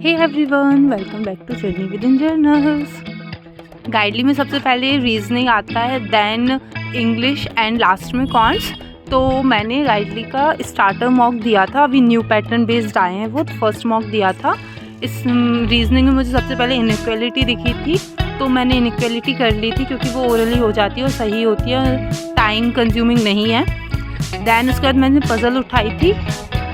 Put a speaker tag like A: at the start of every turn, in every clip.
A: Hey everyone, welcome back to journey with in journals. Guidely में सबसे पहले reasoning आता है, देन इंग्लिश एंड लास्ट में कॉन्ट्स। तो मैंने गाइडली का स्टार्टर मॉक दिया था, अभी न्यू पैटर्न बेस्ड आए हैं वो, तो फर्स्ट मॉक दिया था। इस रीजनिंग में मुझे सबसे पहले इनइक्वालिटी दिखी थी, तो मैंने इनइक्वालिटी कर ली थी क्योंकि वो ओरली हो जाती है और सही होती है, टाइम कंज्यूमिंग नहीं है। देन उसके बाद मैंने पज़ल उठाई थी,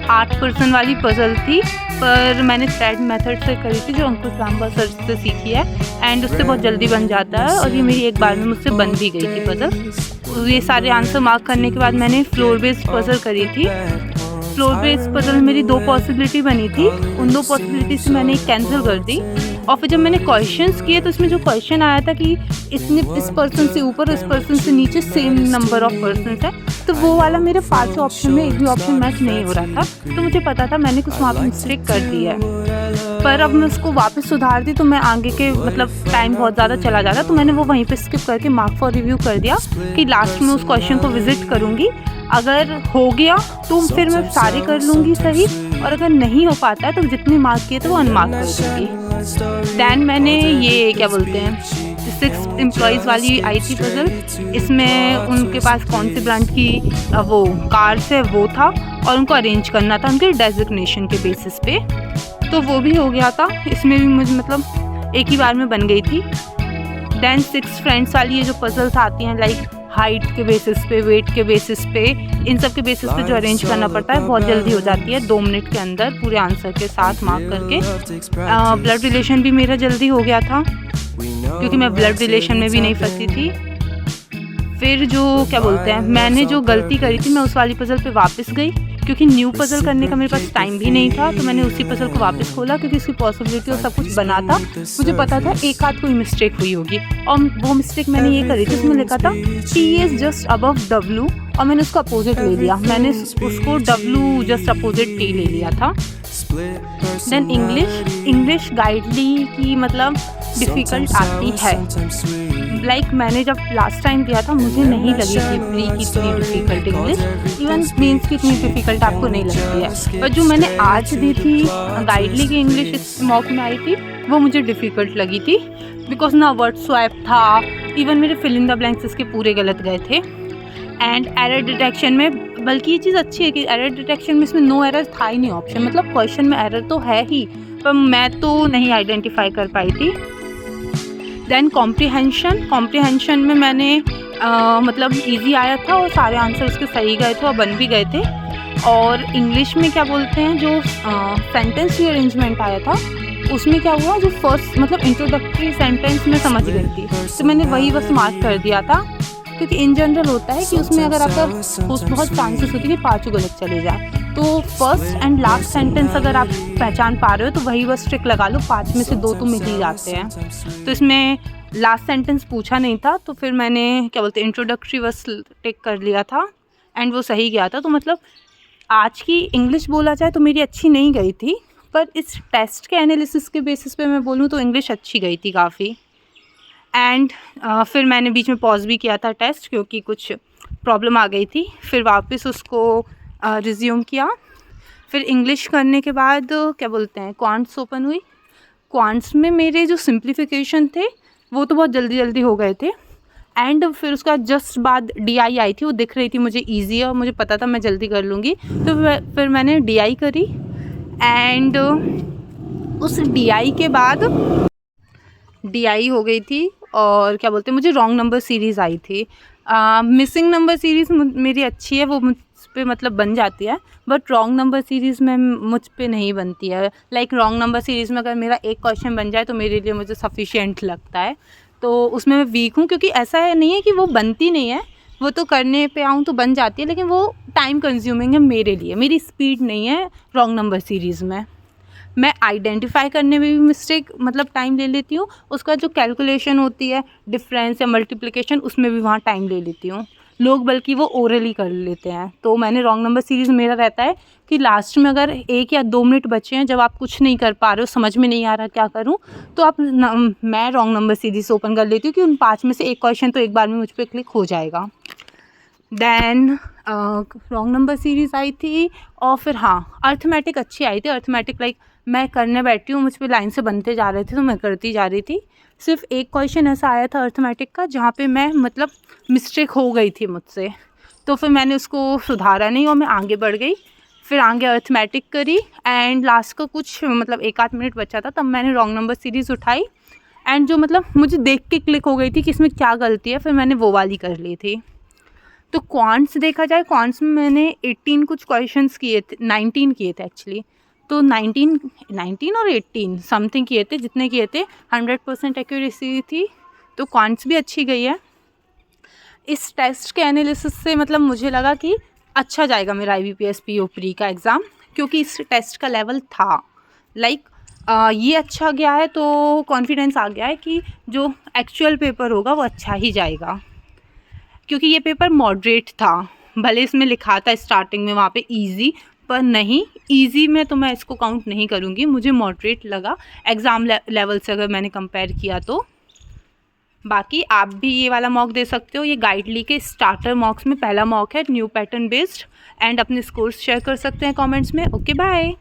A: 8% वाली पज़ल थी, पर मैंने थ्रेड मेथड से करी थी जो अंकुश रामबा सर से सीखी है, एंड उससे बहुत जल्दी बन जाता है और ये मेरी एक बार में मुझसे बन भी गई थी पज़ल। ये सारे आंसर मार्क करने के बाद मैंने फ्लोर बेस्ड पज़ल करी थी। फ्लोर बेस्ड पज़ल में मेरी 2 पॉसिबिलिटी बनी थी, उन 2 पॉसिबिलिटी से मैंने एक कैंसिल कर दी। और फिर जब मैंने क्वेश्चंस किए तो इसमें जो क्वेश्चन आया था कि इसने इस पर्सन से ऊपर इस पर्सन से नीचे सेम नंबर ऑफ पर्सन है, तो वो वाला मेरे 5 ऑप्शन में एक भी ऑप्शन मैच नहीं हो रहा था। तो मुझे पता था मैंने कुछ वहाँ पर मिस्टेक कर दी है, पर अब मैं उसको वापस सुधार दी तो मैं आगे के टाइम बहुत ज़्यादा चला जाता, तो मैंने वो वहीं पे स्किप करके मार्क फॉर रिव्यू कर दिया कि लास्ट में उस क्वेश्चन को विजिट करूँगी। अगर हो गया तो फिर मैं सारे कर लूँगी सही, और अगर नहीं हो पाता है तो जितने मार्क किए थे वो अनमार्क कर दूँगी। दैन मैंने ये क्या बोलते हैं 6 एम्प्लॉयज़ वाली आई थी पज़ल, इसमें उनके पास कौन सी ब्रांड की वो कार्स है वो था, और उनको अरेंज करना था उनके डेजिग्नेशन के बेसिस पे, तो वो भी हो गया था। इसमें भी मुझे एक ही बार में बन गई थी। दैन 6 फ्रेंड्स वाली ये जो पज़ल्स आती हैं, लाइक हाइट के बेसिस पे, वेट के बेसिस पे, इन सब के बेसिस पे जो अरेंज करना पड़ता है, बहुत जल्दी हो जाती है, 2 मिनट के अंदर पूरे आंसर के साथ मार्क करके। ब्लड रिलेशन भी मेरा जल्दी हो गया था क्योंकि मैं ब्लड रिलेशन में भी नहीं फंसी थी। फिर जो क्या बोलते हैं, मैंने जो गलती करी थी मैं उस वाली पज़ल पे वापस गई क्योंकि न्यू पज़ल करने का मेरे पास टाइम भी नहीं था, तो मैंने उसी पज़ल को वापस खोला क्योंकि उसकी पॉसिबिलिटी और सब कुछ बना था। मुझे पता था एक आध कोई मिस्टेक हुई होगी, और वो मिस्टेक मैंने ये करी थी, उसमें लिखा था T is just above W, और मैंने उसका अपोजिट ले लिया, मैंने उसको W जस्ट अपोजिट T ले लिया था। देन इंग्लिश गाइडली की डिफ़िकल्ट आती है, लाइक मैंने जब लास्ट टाइम दिया था मुझे नहीं लगी थी प्री की इतनी डिफ़िकल्ट इंग्लिश, इवन मेंस की इतनी डिफ़िकल्ट आपको नहीं लगती है, पर जो मैंने आज दी थी गाइडली की इंग्लिश इस मॉक में आई थी वो मुझे डिफ़िकल्ट लगी थी, बिकॉज ना वर्ड स्वैप था, इवन मेरे फिल इन द ब्लैंक्स इसके पूरे गलत गए थे। एंड एरर डिटेक्शन में, बल्कि ये चीज़ अच्छी है कि एरर डिटेक्शन में इसमें नो एरर था ही नहीं ऑप्शन, क्वेश्चन में एरर तो है ही पर मैं तो नहीं आइडेंटिफाई कर पाई थी। देन कॉम्प्रिहेंशन में मैंने इजी आया था और सारे आंसर उसके सही गए थे और बन भी गए थे। और इंग्लिश में क्या बोलते हैं, जो सेंटेंस रीअरेंजमेंट आया था उसमें क्या हुआ, जो फर्स्ट इंट्रोडक्टरी सेंटेंस में समझ गई थी, तो मैंने वही बस मार्क कर दिया था, क्योंकि इन जनरल होता है कि उसमें अगर आपका बहुत चांसेस होती है कि 5 गलत चले जाए, तो फर्स्ट एंड लास्ट सेंटेंस अगर आप पहचान पा रहे हो तो वही बस ट्रिक लगा लो, 5 में से 2 तो मिल ही जाते हैं। तो इसमें लास्ट सेंटेंस पूछा नहीं था, तो फिर मैंने इंट्रोडक्टरी बस टिक कर लिया था एंड वो सही गया था। तो आज की इंग्लिश बोला जाए तो मेरी अच्छी नहीं गई थी, पर इस टेस्ट के एनालिसिस के बेसिस पे मैं बोलूँ तो इंग्लिश अच्छी गई थी काफ़ी। एंड फिर मैंने बीच में पॉज भी किया था टेस्ट, क्योंकि कुछ प्रॉब्लम आ गई थी, फिर वापस उसको रिज्यूम किया। फिर इंग्लिश करने के बाद क्वांट्स ओपन हुई। क्वांट्स में मेरे जो सिंप्लीफिकेशन थे वो तो बहुत जल्दी जल्दी हो गए थे, एंड फिर उसका जस्ट बाद DI आई थी, वो दिख रही थी मुझे ईजी है और मुझे पता था मैं जल्दी कर लूँगी, तो फिर मैंने DI करी। एंड उस DI के बाद DI हो गई थी, और मुझे रॉन्ग नंबर सीरीज़ आई थी। मिसिंग नंबर सीरीज़ मेरी अच्छी है, वो मुझ पे बन जाती है, बट रॉन्ग नंबर सीरीज़ में मुझ पे नहीं बनती है। लाइक रॉन्ग नंबर सीरीज़ में अगर मेरा एक क्वेश्चन बन जाए तो मेरे लिए मुझे सफिशिएंट लगता है, तो उसमें मैं वीक हूँ, क्योंकि ऐसा है नहीं है कि वो बनती नहीं है, वो तो करने पे आऊँ तो बन जाती है, लेकिन वो टाइम कंज्यूमिंग है मेरे लिए, मेरी स्पीड नहीं है रॉन्ग नंबर सीरीज़ में। मैं आइडेंटिफाई करने में भी मिस्टेक टाइम ले लेती हूँ, उसका जो कैलकुलेशन होती है डिफरेंस या मल्टीप्लिकेशन, उसमें भी वहाँ टाइम ले लेती हूँ। लोग बल्कि वो ओरली कर लेते हैं, तो मैंने रॉन्ग नंबर सीरीज़ मेरा रहता है कि लास्ट में अगर 1 या 2 मिनट बचे हैं, जब आप कुछ नहीं कर पा रहे हो, समझ में नहीं आ रहा क्या करूँ, तो मैं रॉन्ग नंबर सीरीज़ ओपन कर लेती हूँ कि उन 5 में से एक क्वेश्चन तो एक बार में मुझ पर क्लिक हो जाएगा। देन रॉन्ग नंबर सीरीज़ आई थी, और फिर अर्थमेटिक अच्छी आई थी। अर्थमेटिक मैं करने बैठी हूँ, मुझ पे लाइन से बनते जा रहे थे तो मैं करती जा रही थी। सिर्फ एक क्वेश्चन ऐसा आया था अर्थमेटिक का जहाँ पे मैं मतलब मिस्टेक हो गई थी मुझसे, तो फिर मैंने उसको सुधारा नहीं और मैं आगे बढ़ गई। फिर आगे अर्थमेटिक करी एंड लास्ट का कुछ मतलब 1-8 मिनट बचा था, तब मैंने रॉन्ग नंबर सीरीज़ उठाई एंड जो मतलब मुझे देख के क्लिक हो गई थी कि इसमें क्या गलती है, फिर मैंने वो वाली कर ली थी। तो क्वांट्स देखा जाए, क्वांट्स में मैंने 18 कुछ क्वेश्चंस किए थे, 19 किए थे एक्चुअली। तो 19 और 18 समथिंग किए थे, जितने किए थे 100% एक्यूरेसी थी, तो क्वांट्स भी अच्छी गई है। इस टेस्ट के एनालिसिस से मतलब मुझे लगा कि अच्छा जाएगा मेरा IBPS PO प्री का एग्ज़ाम, क्योंकि इस टेस्ट का लेवल था ये अच्छा गया है, तो कॉन्फिडेंस आ गया है कि जो एक्चुअल पेपर होगा वो अच्छा ही जाएगा। क्योंकि ये पेपर मॉडरेट था, भले इसमें लिखा था स्टार्टिंग में वहाँ पे इजी, पर नहीं, इजी में तो मैं इसको काउंट नहीं करूँगी, मुझे मॉडरेट लगा एग्ज़ाम लेवल से अगर मैंने कंपेयर किया तो। बाकी आप भी ये वाला मॉक दे सकते हो, ये गाइडली के स्टार्टर मॉक्स में पहला मॉक है, न्यू पैटर्न बेस्ड, एंड अपने स्कोर्स शेयर कर सकते हैं कमेंट्स में। Okay bye.